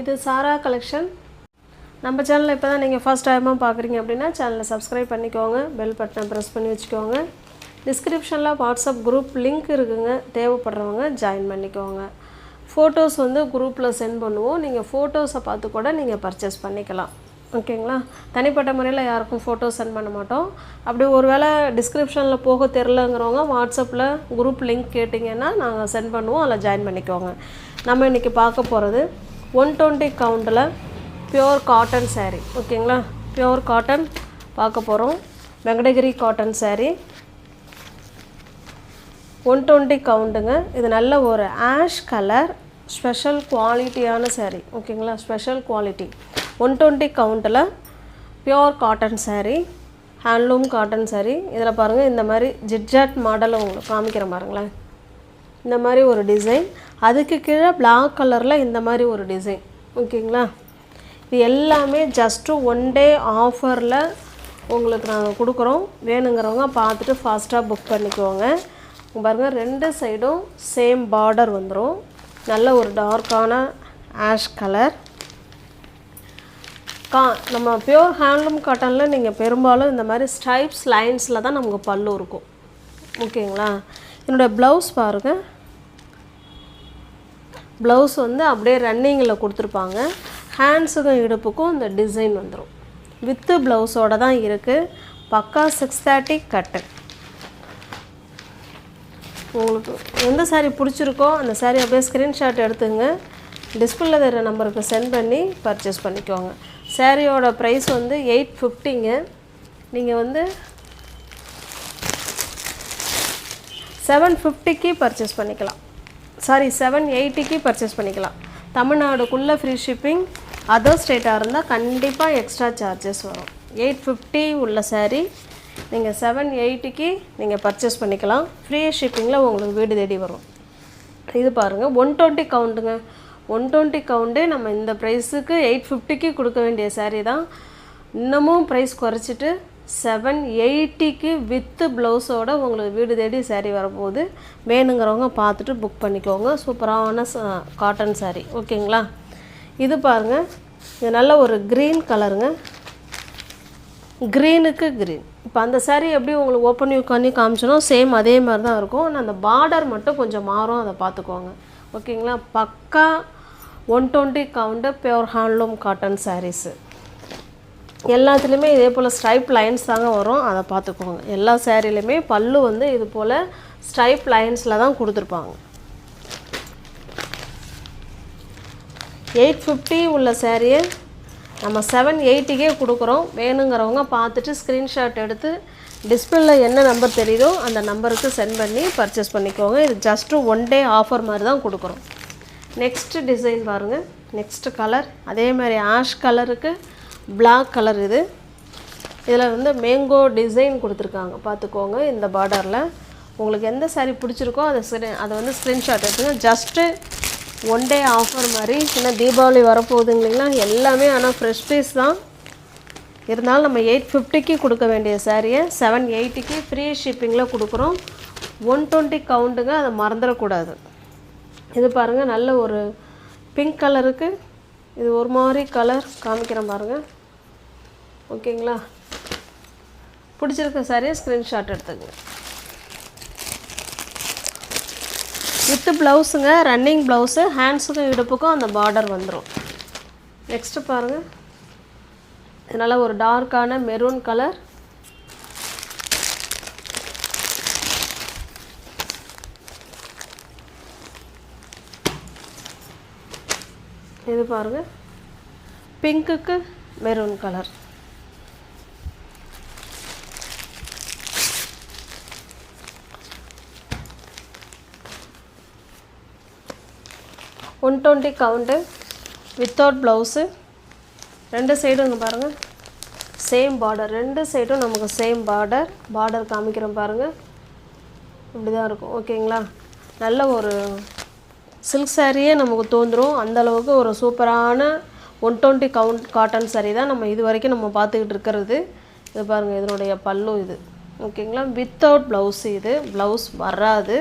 இது சாரா கலெக்ஷன். நம்ம சேனலை இப்போ தான் நீங்கள் ஃபர்ஸ்ட் டைமாக பார்க்குறீங்க அப்படின்னா சேனலை சப்ஸ்கிரைப் பண்ணிக்கோங்க, பெல் பட்டனை ப்ரெஸ் பண்ணி வச்சுக்கோங்க. டிஸ்கிரிப்ஷனில் வாட்ஸ்அப் குரூப் லிங்க் இருக்குங்க, தேவைப்படுறவங்க ஜாயின் பண்ணிக்கோங்க. ஃபோட்டோஸ் வந்து குரூப்பில் சென்ட் பண்ணுவோம், நீங்கள் ஃபோட்டோஸை பார்த்து கூட நீங்கள் பர்ச்சேஸ் பண்ணிக்கலாம். ஓகேங்களா? தனிப்பட்ட முறையில் யாருக்கும் ஃபோட்டோ சென்ட் பண்ண மாட்டோம். அப்படி ஒரு வேளை டிஸ்கிரிப்ஷனில் போக தெரிலங்கிறவங்க வாட்ஸ்அப்பில் குரூப் லிங்க் கேட்டிங்கன்னா நாங்கள் சென்ட் பண்ணுவோம், அதில் ஜாயின் பண்ணிக்கோங்க. நம்ம இன்றைக்கி பார்க்க போகிறது 120 கவுண்டில் பியோர் காட்டன் saree. ஓகேங்களா? பியோர் காட்டன் பார்க்க போகிறோம். வெங்கடகிரி காட்டன் saree 120 கவுண்டுங்க. இது நல்ல ஒரு ஆஷ் கலர் ஸ்பெஷல் குவாலிட்டியான saree. ஓகேங்களா? ஸ்பெஷல் குவாலிட்டி 120 கவுண்டில் pure cotton saree, handloom cotton saree. இதில் பாருங்கள், இந்த மாதிரி ஜிட்ஜாட் மாடலை உங்களுக்கு காமிக்கிறேன் பாருங்களேன். இந்த மாதிரி ஒரு டிசைன், அதுக்கு கீழே பிளாக் கலரில் இந்த மாதிரி ஒரு டிசைன். ஓகேங்களா? இது எல்லாமே ஜஸ்ட்டு 1 டே ஆஃபரில் உங்களுக்கு நாங்கள் கொடுக்குறோம். வேணுங்கிறவங்க பார்த்துட்டு ஃபாஸ்ட்டாக புக் பண்ணிக்குவோங்க. பாருங்கள், 2 சைடும் சேம் பார்டர் வந்துடும். நல்ல ஒரு டார்க்கான ஆஷ் கலர். நம்ம பியோர் ஹேண்ட்லூம் காட்டனில் நீங்கள் பெரும்பாலும் இந்த மாதிரி ஸ்ட்ரைப்ஸ் லைன்ஸில் தான் நமக்கு பல்லு இருக்கும். ஓகேங்களா? என்னோடய ப்ளவுஸ் பாருங்கள், ப்ளவுஸ் வந்து அப்படியே ரன்னிங்கில் கொடுத்துருப்பாங்க. ஹேண்ட்ஸுக்கும் இடுப்புக்கும் இந்த டிசைன் வந்துடும். வித்து ப்ளவுஸோடு தான் இருக்குது. பக்கா 630 கட்டு. உங்களுக்கு எந்த saree பிடிச்சிருக்கோ அந்த saree அப்படியே ஸ்க்ரீன்ஷாட் எடுத்துங்க, டிஸ்பிளேல தர நம்பருக்கு சென்ட் பண்ணி பர்ச்சேஸ் பண்ணிக்கோங்க. சாரியோட ப்ரைஸ் வந்து 850ங்க. நீங்கள் வந்து 750க்கு பர்ச்சேஸ் பண்ணிக்கலாம். 780க்கு பர்ச்சேஸ் பண்ணிக்கலாம். தமிழ்நாடுக்குள்ளே ஃப்ரீ ஷிப்பிங். அதர் ஸ்டேட்டாக இருந்தால் கண்டிப்பாக எக்ஸ்ட்ரா சார்ஜஸ் வரும். 850 உள்ள saree நீங்கள் 780க்கு நீங்கள் பர்ச்சேஸ் பண்ணிக்கலாம். ஃப்ரீ ஷிப்பிங்கில் உங்களுக்கு வீடு தேடி வரும். இது பாருங்கள், 120 கவுண்டுங்க. 120 கவுண்டு நம்ம இந்த ப்ரைஸுக்கு 850க்கு கொடுக்க வேண்டிய saree தான். இன்னமும் ப்ரைஸ் குறைச்சிட்டு 780க்கு வித்து ப்ளவுஸோடு உங்களுக்கு வீடு தேடி saree வரப்போகுது. வேணுங்கிறவங்க பார்த்துட்டு புக் பண்ணிக்கோங்க. சூப்பரான காட்டன் saree. ஓகேங்களா? இது பாருங்கள், இது நல்ல ஒரு க்ரீன் கலருங்க. க்ரீனுக்கு க்ரீன். இப்போ அந்த saree எப்படி உங்களுக்கு ஓப்பன் வியூ பண்ணி காமிச்சனோ சேம் அதே மாதிரி தான் இருக்கும். ஆனால் அந்த பார்டர் மட்டும் கொஞ்சம் மாறும், அதை பார்த்துக்கோங்க. ஓகேங்களா? பக்கா 120 count pure handloom cotton sarees. எல்லாத்துலேயுமே இதே போல் ஸ்ட்ரைப் லைன்ஸ் தாங்க வரும், அதை பார்த்துக்கோங்க. எல்லா சேரீலையுமே பல்லு வந்து இது போல் ஸ்ட்ரைப் லைன்ஸில் தான் கொடுத்துருப்பாங்க. 850 உள்ள சேரீயை நம்ம 780க்கே கொடுக்குறோம். வேணுங்கிறவங்க பார்த்துட்டு ஸ்க்ரீன்ஷாட் எடுத்து டிஸ்பிளேல என்ன நம்பர் தெரியுதோ அந்த நம்பருக்கு சென்ட் பண்ணி பர்ச்சேஸ் பண்ணிக்கோங்க. இது ஜஸ்ட்டு 1 டே ஆஃபர் மாதிரி தான் கொடுக்குறோம். நெக்ஸ்ட்டு டிசைன் பாருங்கள், நெக்ஸ்ட்டு கலர் அதே மாதிரி ஆஷ் கலருக்கு பிளாக் கலர். இதில் வந்து மேங்கோ டிசைன் கொடுத்துருக்காங்க, பார்த்துக்கோங்க. இந்த பார்டரில் உங்களுக்கு எந்த saree பிடிச்சிருக்கோ அதை வந்து ஸ்க்ரீன்ஷாட் எடுத்துங்க. ஜஸ்ட்டு 1 டே ஆஃபர் மாதிரி. இன்னும் தீபாவளி வரப்போகுதுங்க இல்லைங்களா? எல்லாமே ஆனால் ஃப்ரெஷ் பீஸ் தான். இருந்தாலும் நம்ம 850க்கு கொடுக்க வேண்டிய சாரியை 780க்கு ஃப்ரீ ஷிப்பிங்கில் கொடுக்குறோம். 120 கவுண்டுங்க, அதை மறந்துடக்கூடாது. இது பாருங்கள், நல்ல ஒரு பிங்க் கலருக்கு இது ஒரு மாதிரி கலர் காமிக்கிறேன் பாருங்கள். ஓகேங்களா? பிடிச்சிருக்க சாரியை ஸ்க்ரீன்ஷாட் எடுத்துங்க. With ப்ளவுஸுங்க, running blouse. ஹேண்ட்ஸுக்கும் இடுப்புக்கும் அந்த பார்டர் வந்துடும். நெக்ஸ்ட்டு பாருங்கள், இதனால் ஒரு டார்க்கான மெரூன் கலர். இது பாருங்கள், பிங்க்குக்கு maroon colour. $120 count without blouse. 2 சைடும் இங்கே பாருங்கள் சேம் பார்டர். 2 சைடும் நமக்கு சேம் பார்டர் காமிக்கிறோம் பாருங்கள். இப்படி தான் இருக்கும். ஓகேங்களா? நல்ல ஒரு சில்க் சாரியே நமக்கு தோன்றும் அந்தளவுக்கு ஒரு சூப்பரான 120 கவுண்ட் காட்டன் saree தான் நம்ம இது வரைக்கும் நம்ம பார்த்துக்கிட்டு இருக்கிறது. இது பாருங்கள், இதனுடைய பல்லு இது. ஓகேங்களா? Without blouse. இது ப்ளவுஸ் வராது.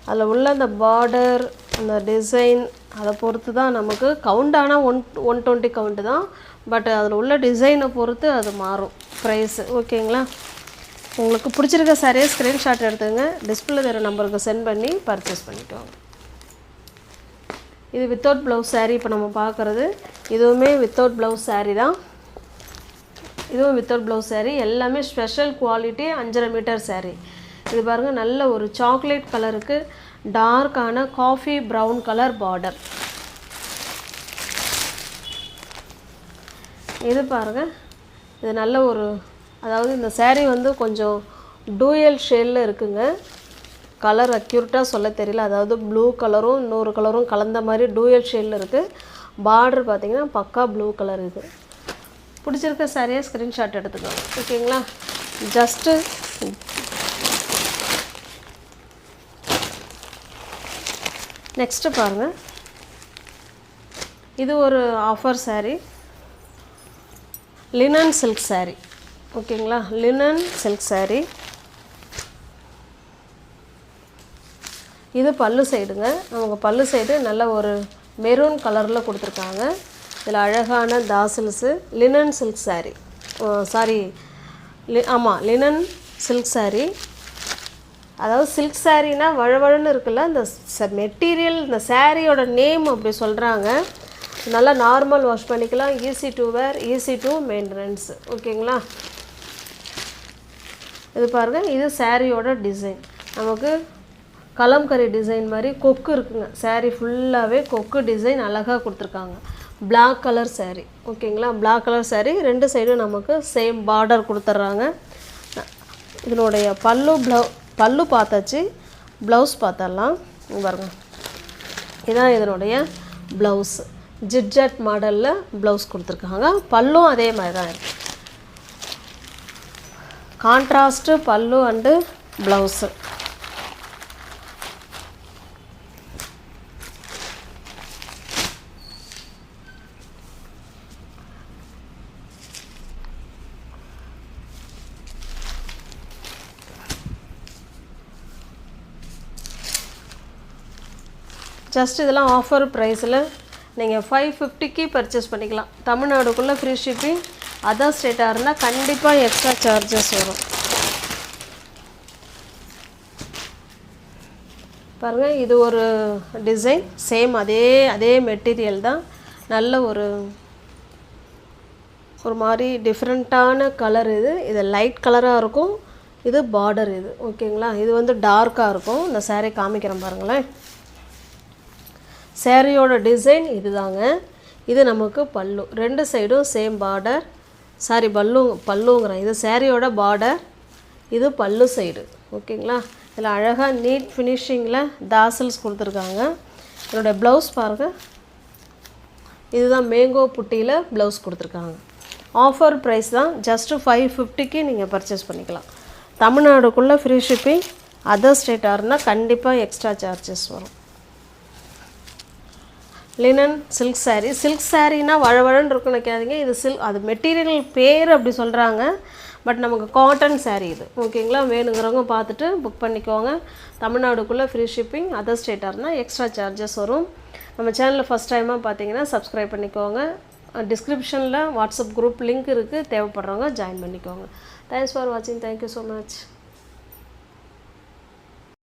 அதில் உள்ள அந்த பார்டர் அந்த டிசைன் அதை பொறுத்து தான் நமக்கு கவுண்ட். ஆனால் 120 கவுண்ட்டு தான். பட் அதில் உள்ள டிசைனை பொறுத்து அது மாறும் ப்ரைஸு. ஓகேங்களா? உங்களுக்கு பிடிச்சிருக்க சாரியை ஸ்க்ரீன்ஷாட் எடுத்துங்க, டிஸ்பிளே தர நம்பருக்கு சென்ட் பண்ணி பர்ச்சேஸ் பண்ணிக்கோங்க. இது வித்தவுட் ப்ளவுஸ் சாரீ. இப்போ நம்ம பார்க்குறது இதுவுமே வித்தவுட் ப்ளவுஸ் சாரீ தான். இதுவும் வித்தவுட் ப்ளவுஸ் சாரீ. எல்லாமே ஸ்பெஷல் குவாலிட்டி 5.5 மீட்டர் சாரீ. இது பாருங்கள், நல்ல ஒரு சாக்லேட் கலருக்கு டார்க்கான காஃபி ப்ரௌன் கலர் பார்டர். இது பாருங்கள், இது நல்ல ஒரு, அதாவது இந்த சாரீ வந்து கொஞ்சம் டூயல் ஷேடில் இருக்குங்க. கலர் அக்யூரேட்டாக சொல்ல தெரியல. அதாவது ப்ளூ கலரும் இன்னொரு கலரும் கலந்த மாதிரி டூயல் ஷேடில் இருக்குது. பார்டர் பார்த்திங்கன்னா பக்கா ப்ளூ கலர். இது பிடிச்சிருக்க சாரியை ஸ்க்ரீன்ஷாட் எடுத்துக்கோங்க. ஓகேங்களா? ஜஸ்ட்டு நெக்ஸ்ட்டு பாருங்கள், இது ஒரு offer saree. Linen silk saree. ஓகேங்களா? Linen silk saree. இது பல்லு சைடுங்க. நமக்கு பல்லு சைடு நல்ல ஒரு மெரூன் கலரில் கொடுத்துருக்காங்க. இதில் அழகான தாசில்ஸு. Linen silk sari. ஆமாம், லினன் சில்க் சாரீ. அதாவது சில்க் சாரீனா வழவழன்னு இருக்குல்ல, இந்த மெட்டீரியல், இந்த சாரியோட நேம் அப்படி சொல்கிறாங்க. நல்லா நார்மல் வாஷ் பண்ணிக்கலாம். Easy to wear, easy to maintenance. ஓகேங்களா? இது பாருங்கள், இது சாரியோட டிசைன். நமக்கு கலம்கரி டிசைன் மாதிரி கொக்கு இருக்குங்க. சாரீ ஃபுல்லாகவே கொக்கு டிசைன் அழகாக கொடுத்துருக்காங்க. Black colour saree. ஓகேங்களா? Black colour sari. 2 சைடும் நமக்கு சேம் பார்டர் கொடுத்துட்றாங்க. இதனுடைய பல்லு பார்த்தாச்சு. ப்ளவுஸ் பார்த்தரலாம். பாருங்க, இதுதான் இதனுடைய ப்ளவுஸ். ஜிட்ஜட் மாடலில் ப்ளவுஸ் கொடுத்துருக்காங்க. பல்லும் அதே மாதிரி தான் இருக்குது. கான்ட்ராஸ்ட்டு பல்லு அண்டு ப்ளவுஸு. ஜஸ்ட் இதெல்லாம் ஆஃபர் ப்ரைஸில் நீங்கள் 550க்கு பர்ச்சேஸ் பண்ணிக்கலாம். தமிழ்நாடுக்குள்ளே ஃப்ரீ ஷிப்பிங். அதர் ஸ்டேட்டாக இருந்தால் கண்டிப்பாக எக்ஸ்ட்ரா சார்ஜஸ் வரும். பாருங்கள், இது ஒரு டிசைன். சேம் அதே மெட்டீரியல் தான். நல்ல ஒரு மாதிரி டிஃப்ரெண்ட்டான கலர். இது லைட் கலராக இருக்கும். இது பார்டர். இது ஓகேங்களா? இது வந்து டார்க்காக இருக்கும். இந்த சாரீ காமிக்கிறேன் பாருங்களேன். சாரியோட டிசைன் இது தாங்க. இது நமக்கு பல்லு. 2 சைடும் சேம் பார்டர். பல்லுங்கிறேன். இது சாரியோட பார்டர், இது பல்லு சைடு. ஓகேங்களா? இதில் அழகாக நீட் ஃபினிஷிங்கில் தாசல்ஸ் கொடுத்துருக்காங்க. இதோடய ப்ளவுஸ் பாருங்கள். இதுதான் மேங்கோ புட்டியில் ப்ளவுஸ் கொடுத்துருக்காங்க. ஆஃபர் ப்ரைஸ் தான். ஜஸ்ட்டு 550க்கு நீங்கள் பர்ச்சேஸ் பண்ணிக்கலாம். தமிழ்நாடுக்குள்ளே ஃப்ரீ ஷிப்பிங். அதர் ஸ்டேட்டாக இருந்தால் கண்டிப்பாக எக்ஸ்ட்ரா சார்ஜஸ் வரும். Linen silk sari. சில்க் சாரீனா வழவழன்னு இருக்குன்னு நினைக்காதீங்க. இது அது மெட்டீரியல் பேர் அப்படி சொல்கிறாங்க. பட் நமக்கு காட்டன் சாரீ இது. ஓகேங்களா? வேணுங்கிறவங்க பார்த்துட்டு புக் பண்ணிக்கோங்க. தமிழ்நாடுக்குள்ளே ஃப்ரீ ஷிப்பிங். அதர் ஸ்டேட்டாக இருந்தால் எக்ஸ்ட்ரா சார்ஜஸ் வரும். நம்ம சேனலில் ஃபஸ்ட் டைமாக பார்த்தீங்கன்னா சப்ஸ்கிரைப் பண்ணிக்கோங்க. டிஸ்கிரிப்ஷனில் வாட்ஸ்அப் குரூப் லிங்க் இருக்குது. தேவைப்படுறவங்க ஜாயின் பண்ணிக்கோங்க. தேங்க்ஸ் ஃபார் வாட்சிங். Thank you so much.